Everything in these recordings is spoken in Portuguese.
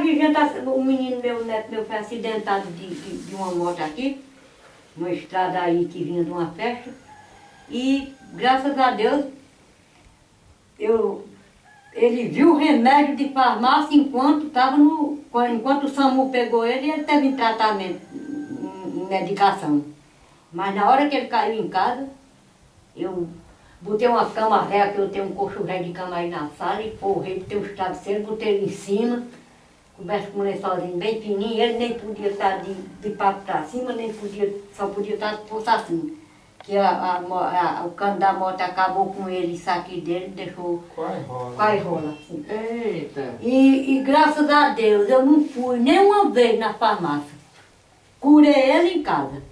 vizinha, o menino meu, o neto meu, foi acidentado de uma moto aqui, numa estrada aí que vinha de uma festa. E, graças a Deus, ele viu o remédio de farmácia enquanto o SAMU pegou ele teve em tratamento, em medicação. Mas na hora que ele caiu em casa, eu botei uma cama ré, que eu tenho um colchão ré de cama aí na sala, e forrei, botei uns travesseiros, botei ele em cima, coberto com um lençolzinho bem fininho, ele nem podia estar de papo para cima, nem podia, só podia estar de força assim. Que o cano da moto acabou com ele, isso aqui dele, deixou quase rola assim. Eita! E graças a Deus eu não fui nenhuma vez na farmácia. Curei ele em casa.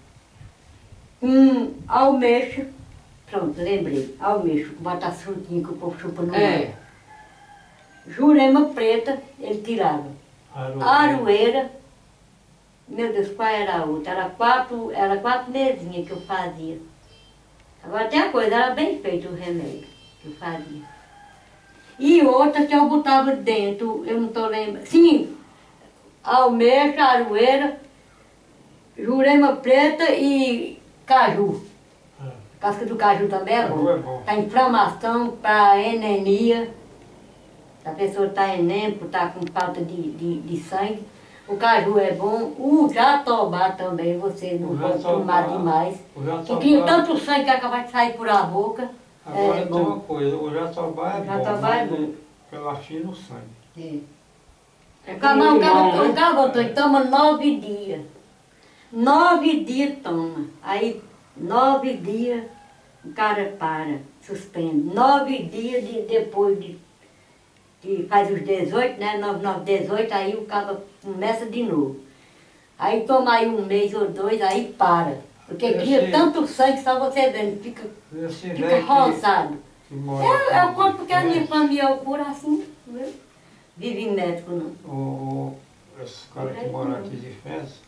Almexa, pronto, lembrei, almexa, com batata frutinha que o povo chupa no mar. Jurema preta, ele tirava. Aroeira, meu Deus, qual era a outra? Era quatro mesinhas que eu fazia. Agora até a coisa era bem feita o remédio que eu fazia. E outra que eu botava dentro, eu não estou lembrando. Sim, almexa, aroeira, jurema preta e caju. Casca do caju também é bom. Para inflamação, para anemia. Se a pessoa está anêmica, está com falta de sangue. O caju é bom, o jatobá também, você não pode tomar demais. Porque tanto sangue que acaba de sair por a boca. Agora tem uma coisa, o jatobá é bom, pela fina o sangue. O cabo toma 9 dias. 9 dias toma. Aí 9 dias o cara para, suspende. 9 dias depois que faz os 18, né? 9, 18, aí o cabo começa de novo. Aí toma aí 1 mês ou 2, aí para. Porque cria tanto sangue, só você vendo, fica roçado. Eu conto porque a minha família é por assim, viu? Vive em médico, não. Esse cara que mora aqui de Fez,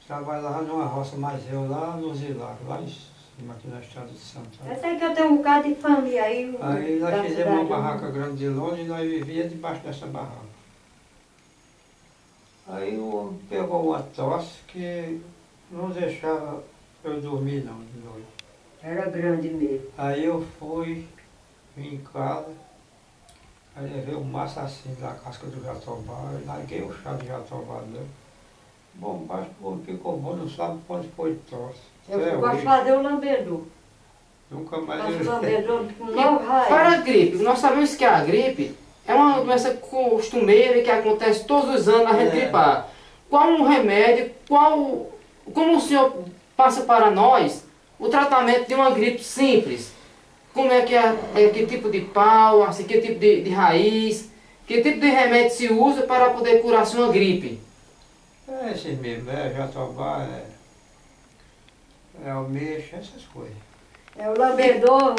trabalhava numa roça, mas eu lá no Zilar, lá em cima, aqui na estrada de Santana. Eu sei que eu tenho um bocado de família aí. Aí nós fizemos uma barraca grande de longe e nós vivíamos debaixo dessa barraca. Aí o homem pegou uma tosse que não deixava eu dormir não de noite. Era grande mesmo. Aí eu vim em casa, aí levei um maço assim da casca do jatobá, e larguei o chá de jatobá dele. Bom, mas ficou bom, não sabe quando foi tosse. Eu gosto de fazer o lambedor. Nunca mais Faço eu... lambedor com 9 raios. Para a gripe, nós sabemos que a gripe é uma doença costumeira que acontece todos os anos a gente gripar. Qual o remédio, como o senhor passa para nós o tratamento de uma gripe simples? Como é que que tipo de pau, assim, que tipo de raiz, que tipo de remédio se usa para poder curar uma gripe? É esse mesmo, jatobá, almexa, essas coisas. É o lambedor.